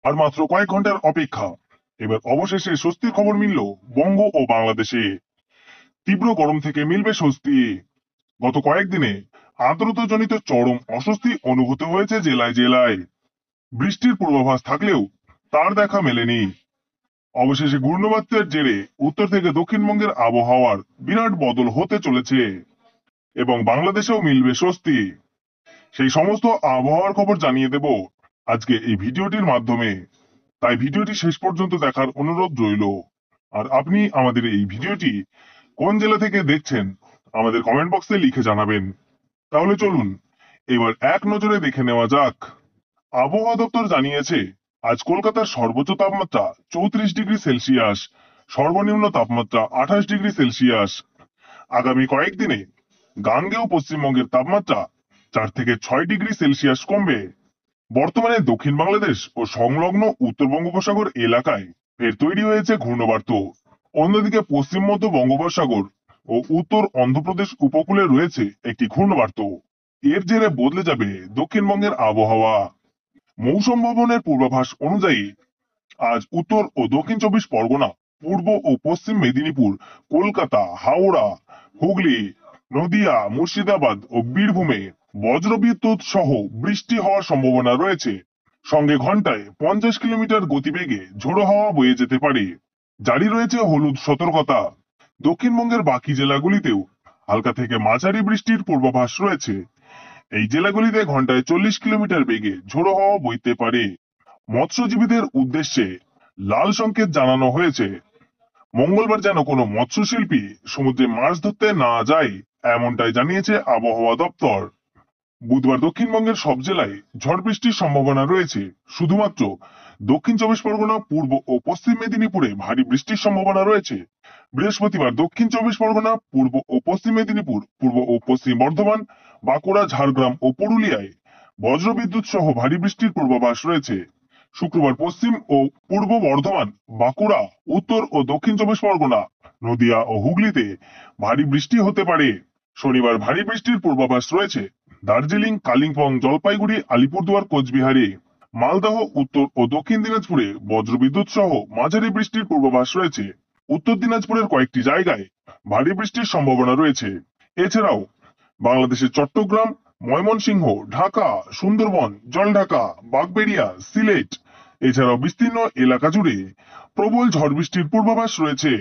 আর মাত্র কয়েক ঘন্টার অপেক্ষা, এবার অবশেষে স্বস্তির খবর মিলল বঙ্গ ও বাংলাদেশে। তীব্র গরম থেকে মিলবে স্বস্তি। গত কয়েকদিনে আর্দ্রতাজনিত চরম অস্বস্তি অনুভূত হয়েছে জেলায় জেলায়। বৃষ্টির পূর্বাভাস থাকলেও তার দেখা মেলেনি। অবশেষে ঘূর্ণিবাত্যের জেরে উত্তর থেকে দক্ষিণবঙ্গের আবহাওয়ার বিরাট বদল হতে চলেছে এবং বাংলাদেশেও মিলবে স্বস্তি। সেই সমস্ত আবহাওয়ার খবর জানিয়ে দেব আজকে এই ভিডিওটির মাধ্যমে। তাই ভিডিওটি শেষ পর্যন্ত দেখার অনুরোধ রইল। আর আপনি আমাদের এই ভিডিওটি কোন জেলা থেকে দেখছেন আমাদের কমেন্ট বক্সে লিখে জানাবেন। তাহলে চলুন এবার এক নজরে দেখে নেওয়া যাক। আবহাওয়া দপ্তর জানিয়েছে আজ কলকাতার সর্বোচ্চ তাপমাত্রা 34 ডিগ্রি সেলসিয়াস, সর্বনিম্ন তাপমাত্রা 28 ডিগ্রি সেলসিয়াস। আগামী কয়েকদিনে গাঙ্গেয় পশ্চিমবঙ্গের তাপমাত্রা 4 থেকে 6 ডিগ্রি সেলসিয়াস কমবে। বর্তমানে দক্ষিণ বাংলাদেশ ও সংলগ্ন উত্তর বঙ্গোপসাগর এলাকায় ফের তৈরি হয়েছে ঘূর্ণবার্ত। অন্যদিকে পশ্চিম মধ্য বঙ্গোপসাগর ও উত্তর অন্ধ্রপ্রদেশ উপকূলে রয়েছে একটি ঘূর্ণবার্ত। এর জেরে বদলে যাবে দক্ষিণবঙ্গের আবহাওয়া। মৌসুম ভবনের পূর্বাভাস অনুযায়ী আজ উত্তর ও দক্ষিণ চব্বিশ পরগনা, পূর্ব ও পশ্চিম মেদিনীপুর, কলকাতা, হাওড়া, হুগলি, নদিয়া, মুর্শিদাবাদ ও বীরভূমে বজ্রবিদ্যুৎ সহ বৃষ্টি হওয়ার সম্ভাবনা রয়েছে। সঙ্গে ঘন্টায় 50 কিলোমিটার গতিবেগে ঝোড়ো হাওয়া বয়ে যেতে পারে। জারি রয়েছে হলুদ সতর্কতা। দক্ষিণবঙ্গের বাকি জেলাগুলিতেও হালকা থেকে মাঝারি বৃষ্টির পূর্বাভাস রয়েছে। এই জেলাগুলিতে ঘন্টায় 40 কিলোমিটার বেগে ঝোড়ো হাওয়া বইতে পারে। মৎস্যজীবীদের উদ্দেশ্যে লাল সংকেত জানানো হয়েছে। মঙ্গলবার যেন কোনো মৎস্যশিল্পী সমুদ্রে মাছ ধরতে না যায়, এমনটাই জানিয়েছে আবহাওয়া দপ্তর। বুধবার দক্ষিণবঙ্গের সব জেলায় ঝড় বৃষ্টির সম্ভাবনা রয়েছে। শুধুমাত্র দক্ষিণ চব্বিশ পরগনা, পূর্ব ও পশ্চিম মেদিনীপুরে ভারী বৃষ্টির সম্ভাবনা রয়েছে। বৃহস্পতিবার দক্ষিণ চব্বিশ পরগনা, পূর্ব ও পশ্চিম মেদিনীপুর, পূর্ব ও পশ্চিম বর্ধমান, বাঁকুড়া, ঝাড়গ্রাম ও পুরুলিয়ায় বজ্রবিদ্যুৎ সহ ভারী বৃষ্টির পূর্বাভাস রয়েছে। শুক্রবার পশ্চিম ও পূর্ব বর্ধমান, বাঁকুড়া, উত্তর ও দক্ষিণ চব্বিশ পরগনা, নদিয়া ও হুগলিতে ভারী বৃষ্টি হতে পারে। শনিবার ভারী বৃষ্টির পূর্বাভাস রয়েছে দার্জিলিং, কালিম্পং, জলপাইগুড়ি, আলিপুরদুয়ার, কোচবিহারে। মালদহ, উত্তর ও দক্ষিণ দিনাজপুরে বজ্রবিদ্যুৎ সহ মাঝারি বৃষ্টির পূর্বাভাস রয়েছে। উত্তর দিনাজপুরের কয়েকটি জায়গায় ভারী বৃষ্টির সম্ভাবনা রয়েছে। এছাড়াও বাংলাদেশের চট্টগ্রাম, ময়মনসিংহ, ঢাকা, সুন্দরবন, জলঢাকা, বাগবেড়িয়া, সিলেট এছাড়াও বিস্তীর্ণ এলাকা জুড়ে প্রবল ঝড় বৃষ্টির পূর্বাভাস রয়েছে।